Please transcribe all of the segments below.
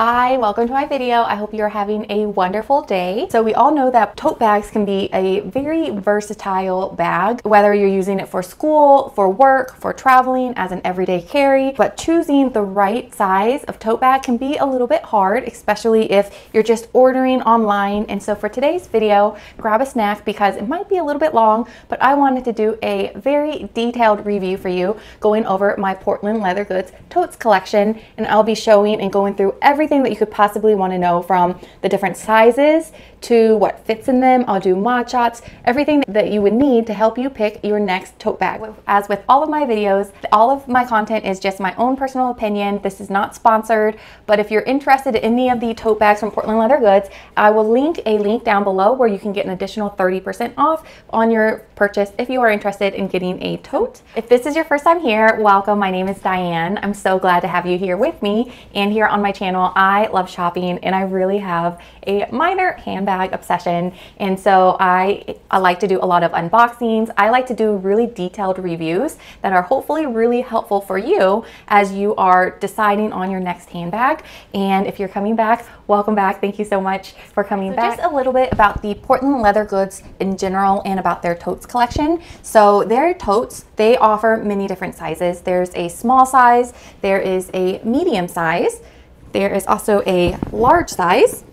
Hi, welcome to my video. I hope you're having a wonderful day. So we all know that tote bags can be a very versatile bag, whether you're using it for school, for work, for traveling, as an everyday carry. But choosing the right size of tote bag can be a little bit hard, especially if you're just ordering online. And so for today's video, grab a snack because it might be a little bit long, but I wanted to do a very detailed review for you going over my Portland leather goods totes collection. And I'll be showing and going through everything that you could possibly want to know, from the different sizes to what fits in them. I'll do mod shots, everything that you would need to help you pick your next tote bag. As with all of my videos, all of my content is just my own personal opinion. This is not sponsored, but if you're interested in any of the tote bags from Portland Leather Goods, I will link a link down below where you can get an additional 30% off on your purchase if you are interested in getting a tote. If this is your first time here, welcome. My name is Diane. I'm so glad to have you here with me and here on my channel. I love shopping and I really have a minor handbag obsession, and so I like to do a lot of unboxings. I like to do really detailed reviews that are hopefully really helpful for you as you are deciding on your next handbag. And if you're coming back, welcome back. Thank you so much for coming back. Just a little bit about the Portland Leather Goods in general and about their totes collection. So their totes, they offer many different sizes. There's a small size, there is a medium size, there is also a large size,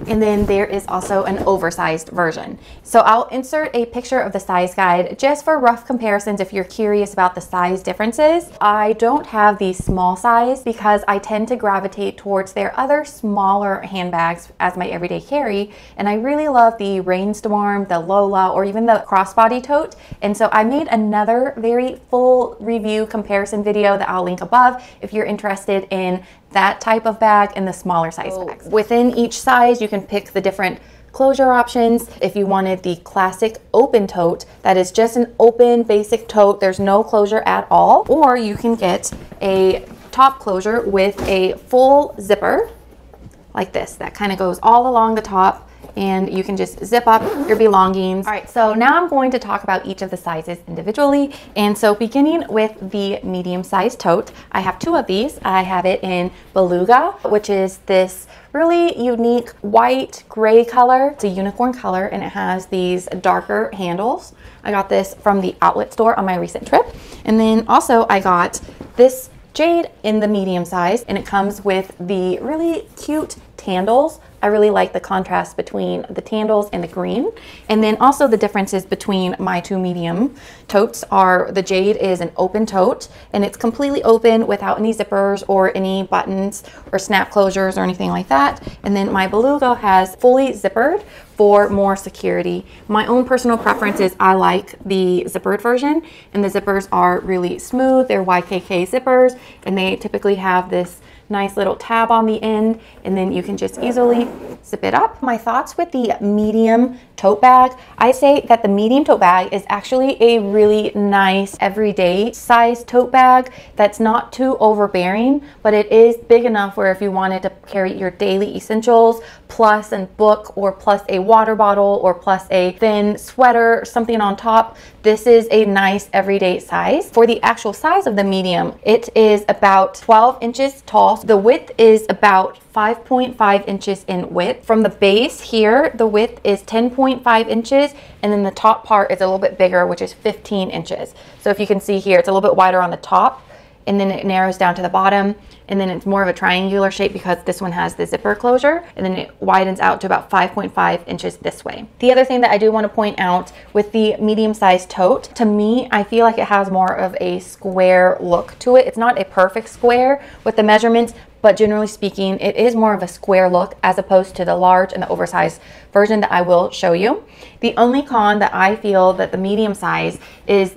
and then there is also an oversized version. So I'll insert a picture of the size guide just for rough comparisons if you're curious about the size differences. I don't have the small size because I tend to gravitate towards their other smaller handbags as my everyday carry, and I really love the Rainstorm, the Lola, or even the crossbody tote. And so I made another very full review comparison video that I'll link above if you're interested in that type of bag and the smaller size bags. Within each size, you can pick the different closure options. If you wanted the classic open tote, that is just an open basic tote, there's no closure at all, or you can get a top closure with a full zipper like this that kind of goes all along the top, and you can just zip up your belongings. All right, so now I'm going to talk about each of the sizes individually. And so beginning with the medium sized tote, I have two of these. I have it in Beluga, which is this really unique white gray color. It's a unicorn color and it has these darker handles. I got this from the outlet store on my recent trip. And then also I got this jade in the medium size, and it comes with the really cute tandles. I really like the contrast between the tandles and the green. And then also the differences between my two medium totes are the jade is an open tote and it's completely open without any zippers or any buttons or snap closures or anything like that. And then my Beluga has fully zippered for more security. My own personal preference is I like the zippered version, and the zippers are really smooth. They're YKK zippers and they typically have this nice little tab on the end, and then you can just easily zip it up. My thoughts with the medium tote bag, I say that the medium tote bag is actually a really nice everyday size tote bag that's not too overbearing, but it is big enough where if you wanted to carry your daily essentials plus a book or plus a water bottle or plus a thin sweater or something on top, this is a nice everyday size. For the actual size of the medium, it is about 12 inches tall. The width is about 5.5 inches in width. From the base here, the width is 10.5 inches, and then the top part is a little bit bigger, which is 15 inches. So if you can see here, it's a little bit wider on the top, and then it narrows down to the bottom, and then it's more of a triangular shape because this one has the zipper closure, and then it widens out to about 5.5 inches this way. The other thing that I do want to point out with the medium-sized tote, to me, I feel like it has more of a square look to it. It's not a perfect square with the measurements, but generally speaking, it is more of a square look as opposed to the large and the oversized version that I will show you. The only con that I feel that the medium size is,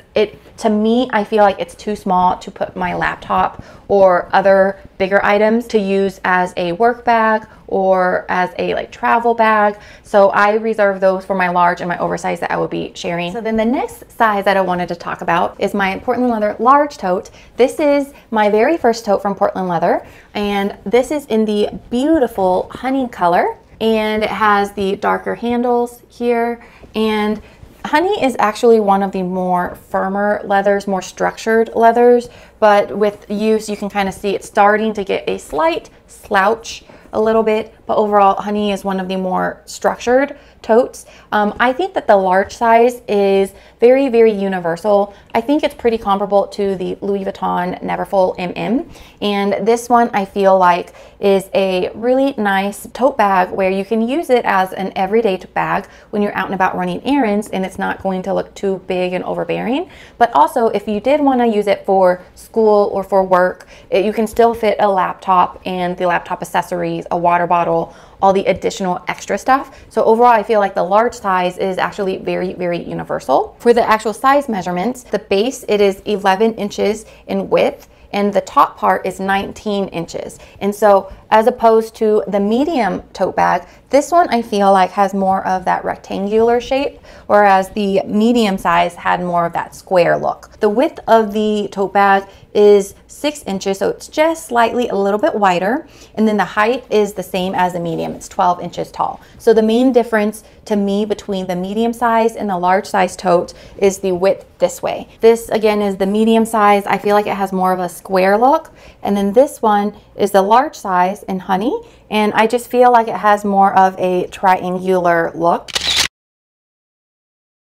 to me, I feel like it's too small to put my laptop or other bigger items to use as a work bag or as a travel bag. So I reserve those for my large and my oversized that I will be sharing. So then the next size that I wanted to talk about is my Portland Leather large tote. This is my very first tote from Portland Leather, and this is in the beautiful honey color, and it has the darker handles here, and Honey is actually one of the more firmer leathers, more structured leathers, but with use you can kind of see it's starting to get a slight slouch a little bit, but overall Honey is one of the more structured totes. I think that the large size is very, very universal. I think it's pretty comparable to the Louis Vuitton Neverfull MM, and this one I feel like is a really nice tote bag where you can use it as an everyday bag when you're out and about running errands, and it's not going to look too big and overbearing. But also if you did want to use it for school or for work, you can still fit a laptop and the laptop accessories, a water bottle, all the additional extra stuff. So overall, I feel like the large size is actually very, very universal. For the actual size measurements, the base, it is 11 inches in width, and the top part is 19 inches. And so as opposed to the medium tote bag, this one I feel like has more of that rectangular shape, whereas the medium size had more of that square look. The width of the tote bag is 6 inches, so it's just slightly a little bit wider. And then the height is the same as the medium, it's 12 inches tall. So the main difference to me between the medium size and the large size tote is the width this way. This again is the medium size. I feel like it has more of a square look. And then this one is the large size in Honey, and I just feel like it has more of a triangular look.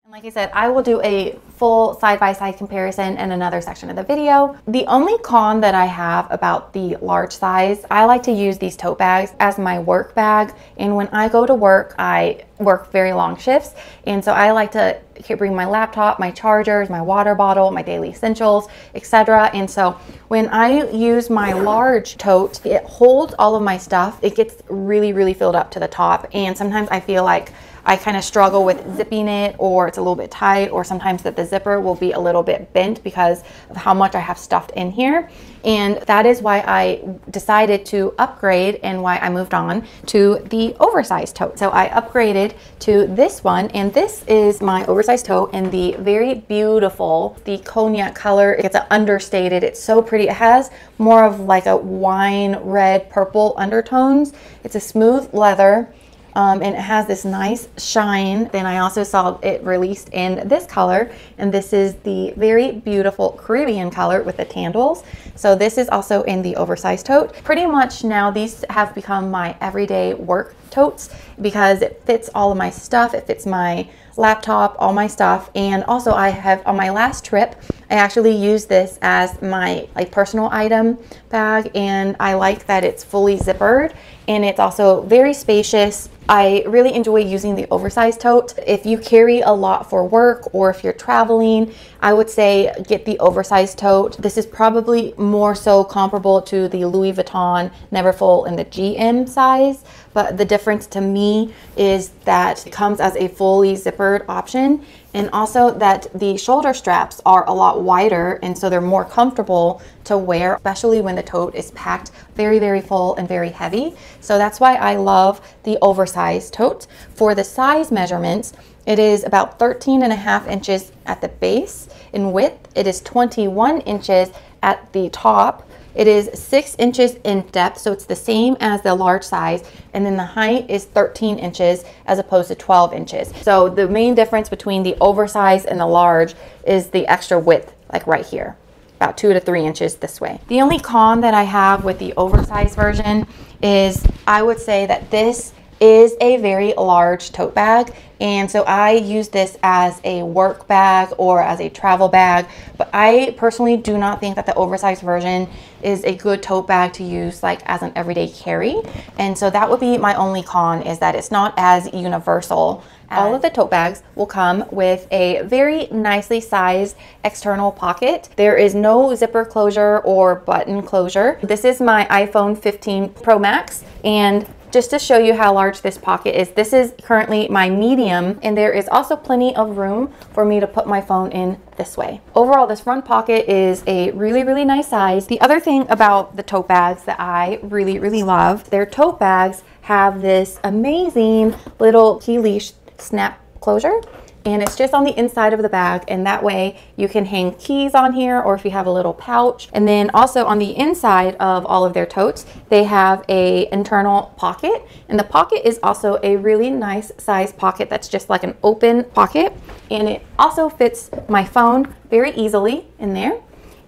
And like I said, I will do a full side-by-side comparison in another section of the video. The only con that I have about the large size, I like to use these tote bags as my work bag, and when I go to work, I work very long shifts, and so I like to bring my laptop, my chargers, my water bottle, my daily essentials, etc. And so when I use my large tote, it holds all of my stuff. It gets really, really filled up to the top, and sometimes I feel like I kind of struggle with zipping it, or it's a little bit tight, or sometimes that the zipper will be a little bit bent because of how much I have stuffed in here. And that is why I decided to upgrade and why I moved on to the oversized tote. So I upgraded to this one, and this is my oversized tote in the very beautiful, the cognac color. It's understated, it's so pretty. It has more of like a wine red purple undertones. It's a smooth leather. And it has this nice shine. Then I also saw it released in this color, and this is the very beautiful Caribbean color with the tandles. So this is also in the oversized tote. Pretty much now these have become my everyday work totes because it fits all of my stuff. It fits my laptop, all my stuff. And also I have, on my last trip, I actually used this as my personal item bag, and I like that it's fully zippered and it's also very spacious. I really enjoy using the oversized tote. If you carry a lot for work or if you're traveling, I would say get the oversized tote. This is probably more so comparable to the Louis Vuitton Neverfull in the GM size, but the difference to me is that it comes as a fully zippered option, and also that the shoulder straps are a lot wider, and so they're more comfortable to wear, especially when the tote is packed very, very full and very heavy. So that's why I love the oversized tote. For the size measurements, it is about 13.5 inches at the base. In width, it is 21 inches at the top. It is 6 inches in depth, so it's the same as the large size, and then the height is 13 inches as opposed to 12 inches. So the main difference between the oversized and the large is the extra width, like right here, about 2 to 3 inches this way. The only con that I have with the oversized version is I would say that this is a very large tote bag, and so I use this as a work bag or as a travel bag, but I personally do not think that the oversized version is a good tote bag to use like as an everyday carry. And so that would be my only con, is that it's not as universal. All of the tote bags will come with a very nicely sized external pocket. There is no zipper closure or button closure. This is my iPhone 15 Pro Max, and just to show you how large this pocket is, this is currently my medium, and there is also plenty of room for me to put my phone in this way. Overall, this front pocket is a really, really nice size. The other thing about the tote bags that I really, really love, their tote bags have this amazing little key leash snap closure. and it's just on the inside of the bag, and that way you can hang keys on here, or if you have a little pouch. And then also on the inside of all of their totes, they have a internal pocket, and the pocket is also a really nice size pocket that's just like an open pocket, and it also fits my phone very easily in there.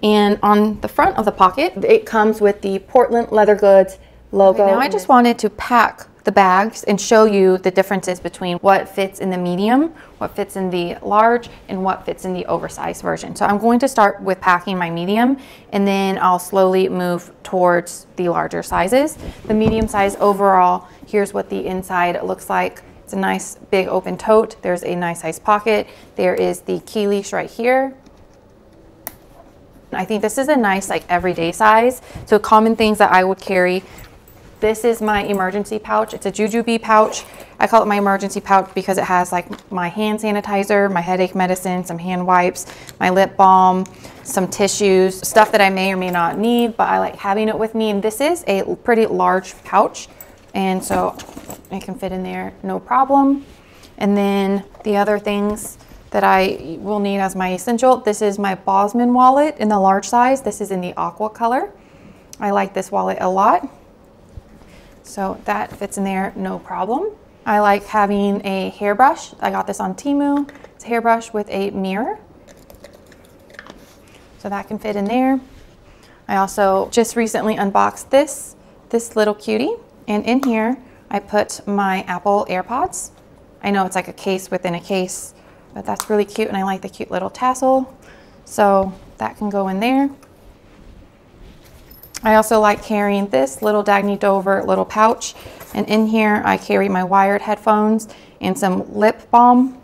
And on the front of the pocket, it comes with the Portland Leather Goods logo. Okay, now I just wanted to pack the bags and show you the differences between what fits in the medium, what fits in the large, and what fits in the oversized version. So I'm going to start with packing my medium, and then I'll slowly move towards the larger sizes. The medium size overall, here's what the inside looks like. It's a nice big open tote. There's a nice size pocket. There is the key leash right here. I think this is a nice like everyday size. So common things that I would carry. This is my emergency pouch. It's a jujube pouch. I call it my emergency pouch because it has like my hand sanitizer, my headache medicine, some hand wipes, my lip balm, some tissues, stuff that I may or may not need, but I like having it with me. And this is a pretty large pouch, and so it can fit in there no problem. And then the other things that I will need as my essential, this is my Bosman wallet in the large size. This is in the aqua color. I like this wallet a lot. So that fits in there no problem. I like having a hairbrush. I got this on Temu. It's a hairbrush with a mirror. So that can fit in there. I also just recently unboxed this little cutie. And in here, I put my Apple AirPods. I know it's like a case within a case, but that's really cute, and I like the cute little tassel. So that can go in there. I also like carrying this little Dagny Dover little pouch, and in here I carry my wired headphones and some lip balm.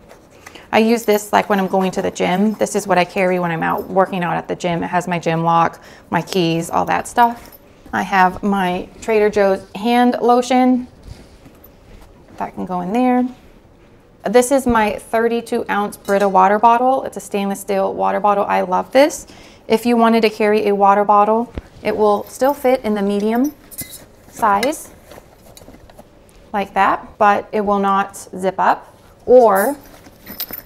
I use this like when I'm going to the gym. This is what I carry when I'm out working out at the gym. It has my gym lock, my keys, all that stuff. I have my Trader Joe's hand lotion. That can go in there. This is my 32-ounce Brita water bottle. It's a stainless steel water bottle. I love this. If you wanted to carry a water bottle, it will still fit in the medium size like that, but it will not zip up. Or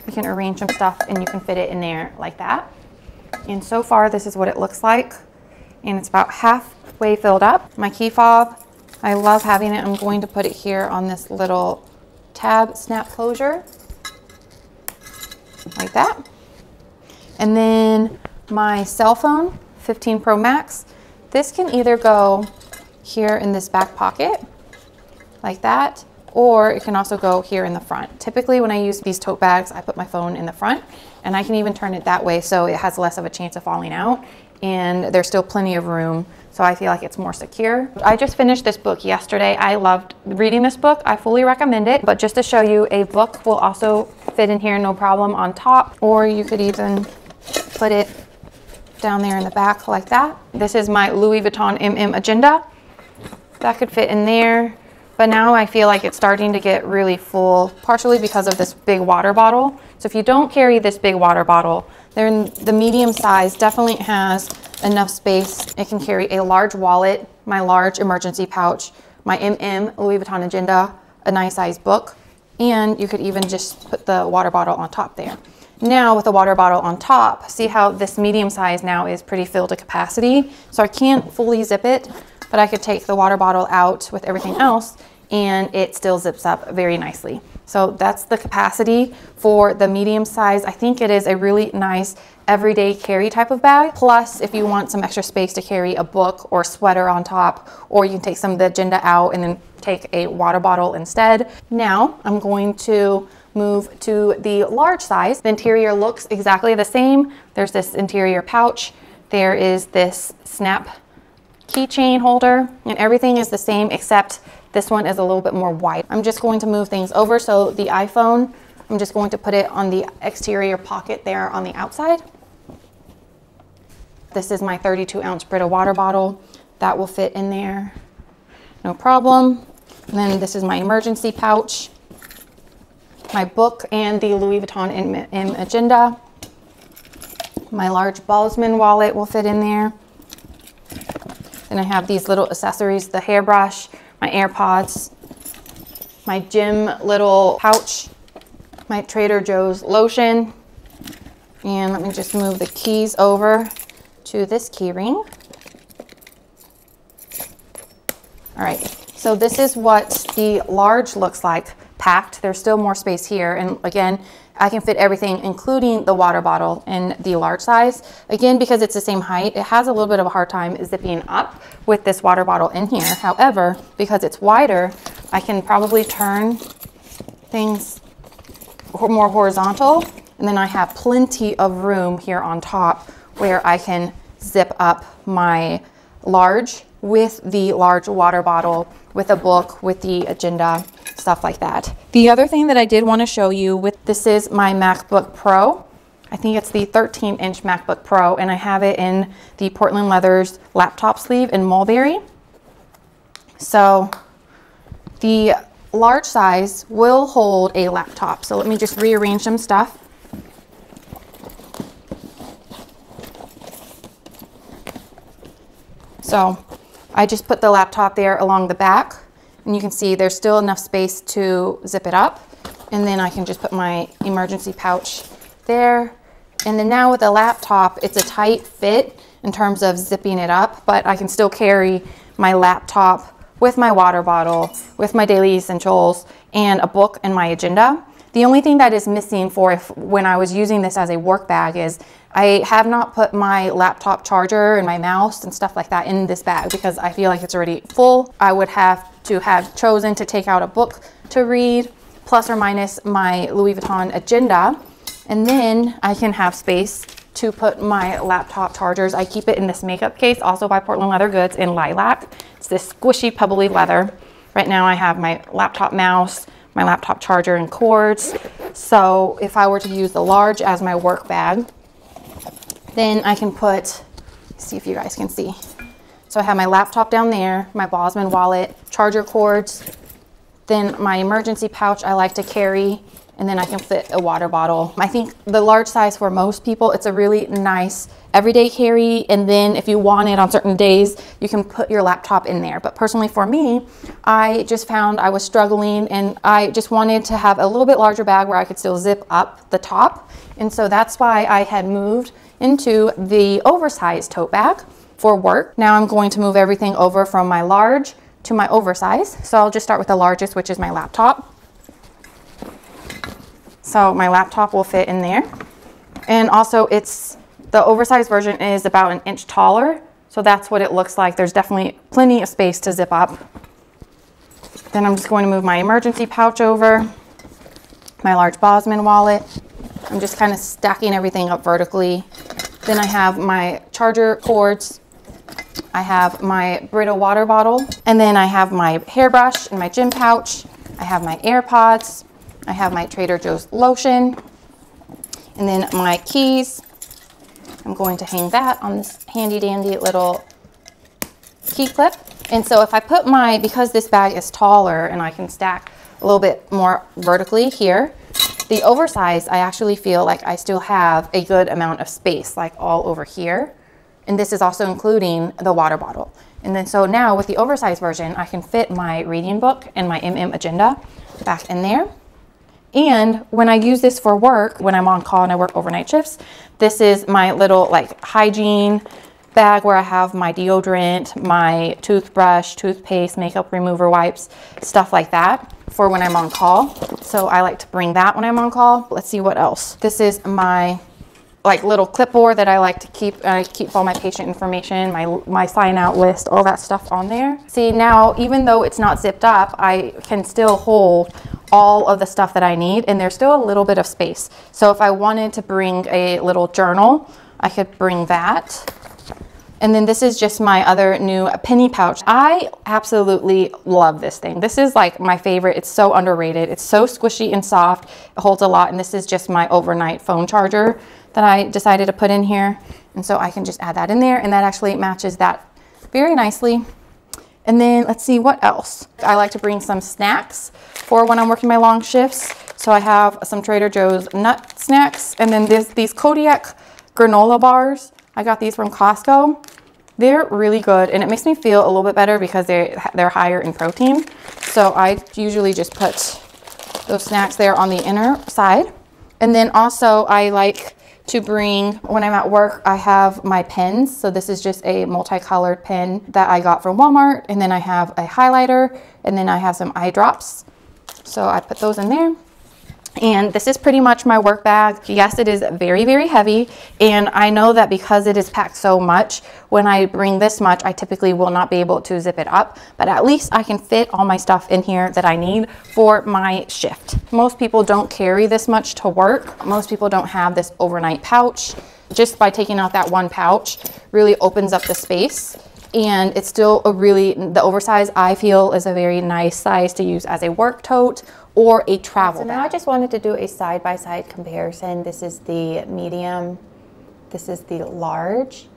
you can arrange some stuff and you can fit it in there like that. And so far, this is what it looks like. And it's about halfway filled up. My key fob, I love having it. I'm going to put it here on this little tab snap closure like that. And then my cell phone, 15 Pro Max, this can either go here in this back pocket like that, or it can also go here in the front. Typically when I use these tote bags, I put my phone in the front, and I can even turn it that way so it has less of a chance of falling out, and there's still plenty of room. So I feel like it's more secure. I just finished this book yesterday. I loved reading this book. I fully recommend it. But just to show you, a book will also fit in here no problem on top, or you could even put it down there in the back like that. This is my Louis Vuitton MM agenda. That could fit in there. But now I feel like it's starting to get really full, partially because of this big water bottle. So if you don't carry this big water bottle, then the medium size definitely has enough space. It can carry a large wallet, my large emergency pouch, my MM Louis Vuitton agenda, a nice size book, and you could even just put the water bottle on top there. Now with the water bottle on top, see how this medium size now is pretty filled to capacity. So I can't fully zip it, but I could take the water bottle out with everything else and it still zips up very nicely. So that's the capacity for the medium size. I think it is a really nice everyday carry type of bag. Plus, if you want some extra space to carry a book or sweater on top, or you can take some of the agenda out and then take a water bottle instead. Now I'm going to move to the large size. The interior looks exactly the same. There's this interior pouch. There is this snap keychain holder, and everything is the same except this one is a little bit more wide. I'm just going to move things over. So the iPhone, I'm just going to put it on the exterior pocket there on the outside. This is my 32-ounce Brita water bottle. That will fit in there, no problem. And then this is my emergency pouch, my book, and the Louis Vuitton M agenda. My large Bosman wallet will fit in there. Then I have these little accessories, the hairbrush, my AirPods, my gym little pouch, my Trader Joe's lotion. And let me just move the keys over to this key ring. All right, so this is what the large looks like packed. There's still more space here. And again, I can fit everything, including the water bottle, in the large size. Again, because it's the same height, it has a little bit of a hard time zipping up with this water bottle in here. However, because it's wider, I can probably turn things more horizontal. And then I have plenty of room here on top where I can zip up my large with the large water bottle, with a book, with the agenda, stuff like that. The other thing that I did want to show you with this is my MacBook Pro. I think it's the 13-inch MacBook Pro, and I have it in the Portland Leathers laptop sleeve in mulberry. So the large size will hold a laptop. So let me just rearrange some stuff. So I just put the laptop there along the back, and you can see there's still enough space to zip it up. And then I can just put my emergency pouch there. And then now with the laptop, it's a tight fit in terms of zipping it up, but I can still carry my laptop with my water bottle, with my daily essentials, and a book and my agenda. The only thing that is missing for when I was using this as a work bag is I have not put my laptop charger and my mouse and stuff like that in this bag because I feel like it's already full. I would have to have chosen to take out a book to read, plus or minus my Louis Vuitton agenda, and then I can have space to put my laptop chargers. I keep it in this makeup case, also by Portland Leather Goods, in lilac. It's this squishy pebbly leather. Right now I have my laptop mouse, my laptop charger, and cords. So if I were to use the large as my work bag, then I can put, see if you guys can see. So I have my laptop down there, my Bosman wallet, charger cords, then my emergency pouch I like to carry, and then I can fit a water bottle. I think the large size for most people, it's a really nice everyday carry. And then if you want it on certain days, you can put your laptop in there. But personally for me, I just found I was struggling, and I just wanted to have a little bit larger bag where I could still zip up the top. And so that's why I had moved into the oversized tote bag for work. Now I'm going to move everything over from my large to my oversized. So I'll just start with the largest, which is my laptop. So my laptop will fit in there. And also the oversized version is about an inch taller. So that's what it looks like. There's definitely plenty of space to zip up. Then I'm just going to move my emergency pouch over, my large Bosman wallet. I'm just kind of stacking everything up vertically. Then I have my charger cords. I have my Brita water bottle. And then I have my hairbrush and my gym pouch. I have my AirPods. I have my Trader Joe's lotion. And then my keys. I'm going to hang that on this handy dandy little key clip. And so if I put because this bag is taller and I can stack a little bit more vertically here, the oversized, I actually feel like I still have a good amount of space, like all over here. And this is also including the water bottle. And then so now with the oversized version, I can fit my reading book and my agenda back in there. And when I use this for work, when I'm on call and I work overnight shifts, this is my little like hygiene bag where I have my deodorant, my toothbrush, toothpaste, makeup remover wipes, stuff like that for when I'm on call. So I like to bring that when I'm on call. Let's see what else. This is my like little clipboard that I like to keep. I keep all my patient information, my sign out list, all that stuff on there. See, now even though it's not zipped up, I can still hold all of the stuff that I need, and there's still a little bit of space. So if I wanted to bring a little journal, I could bring that. And then this is just my other new penny pouch. I absolutely love this thing. This is like my favorite. It's so underrated. It's so squishy and soft. It holds a lot. And this is just my overnight phone charger that I decided to put in here. And so I can just add that in there, and that actually matches that very nicely. And then let's see what else. I like to bring some snacks for when I'm working my long shifts. So I have some Trader Joe's nut snacks, and then there's these Kodiak granola bars. I got these from Costco. They're really good, and it makes me feel a little bit better because they're higher in protein. So I usually just put those snacks there on the inner side. And then also I like to bring, when I'm at work, I have my pens. So this is just a multicolored pen that I got from Walmart. And then I have a highlighter, and then I have some eye drops. So I put those in there. And this is pretty much my work bag. Yes, it is very, very heavy. And I know that because it is packed so much, when I bring this much, I typically will not be able to zip it up. But at least I can fit all my stuff in here that I need for my shift. Most people don't carry this much to work. Most people don't have this overnight pouch. Just by taking out that one pouch really opens up the space. And it's still a really, the oversized I feel is a very nice size to use as a work tote or a travel bag. So now I just wanted to do a side-by-side comparison. This is the medium, this is the large,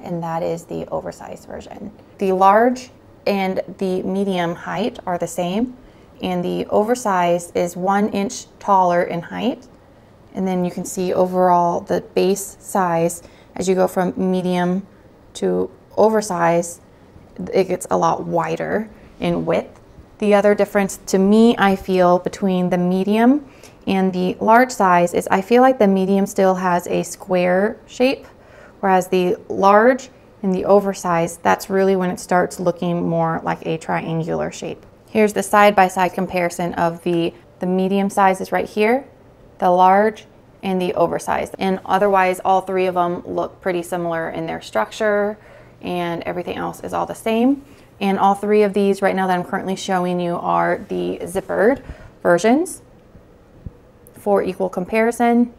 and that is the oversized version. The large and the medium height are the same, and the oversized is 1 inch taller in height. And then you can see overall the base size, as you go from medium to oversized, it gets a lot wider in width. The other difference to me, I feel, between the medium and the large size is I feel like the medium still has a square shape, whereas the large and the oversized, that's really when it starts looking more like a triangular shape. Here's the side-by-side comparison of the medium size is right here, the large, and the oversized. And otherwise, all three of them look pretty similar in their structure, and everything else is all the same. And all three of these right now that I'm currently showing you are the zippered versions for equal comparison.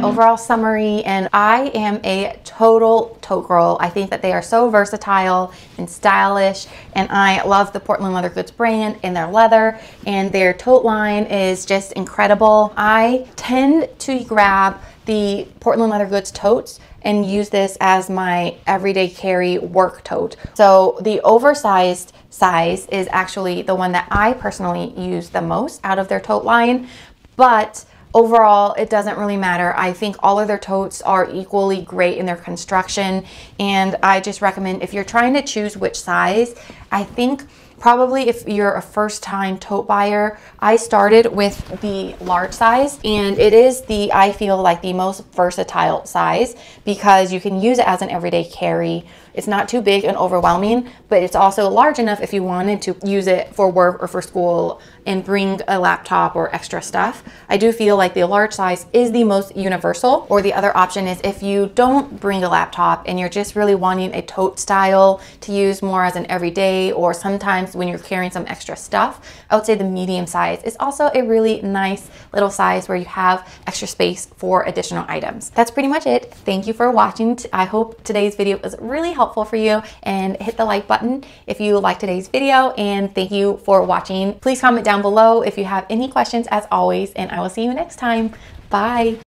Overall summary, and I am a total tote girl. I think that they are so versatile and stylish, and I love the Portland Leather Goods brand and their leather, and their tote line is just incredible. I tend to grab the Portland Leather Goods totes and use this as my everyday carry work tote. So the oversized size is actually the one that I personally use the most out of their tote line, but overall, it doesn't really matter. I think all of their totes are equally great in their construction, and I just recommend if you're trying to choose which size, I think probably if you're a first-time tote buyer, I started with the large size, and it is I feel like the most versatile size because you can use it as an everyday carry. It's not too big and overwhelming, but it's also large enough if you wanted to use it for work or for school and bring a laptop or extra stuff. I do feel like the large size is the most universal. Or the other option is if you don't bring a laptop and you're just really wanting a tote style to use more as an everyday, or sometimes when you're carrying some extra stuff, I would say the medium size is also a really nice little size where you have extra space for additional items. That's pretty much it. Thank you for watching. I hope today's video was really helpful for you, and hit the like button if you liked today's video, and thank you for watching. Please comment down below if you have any questions as always, and I will see you next time. Bye.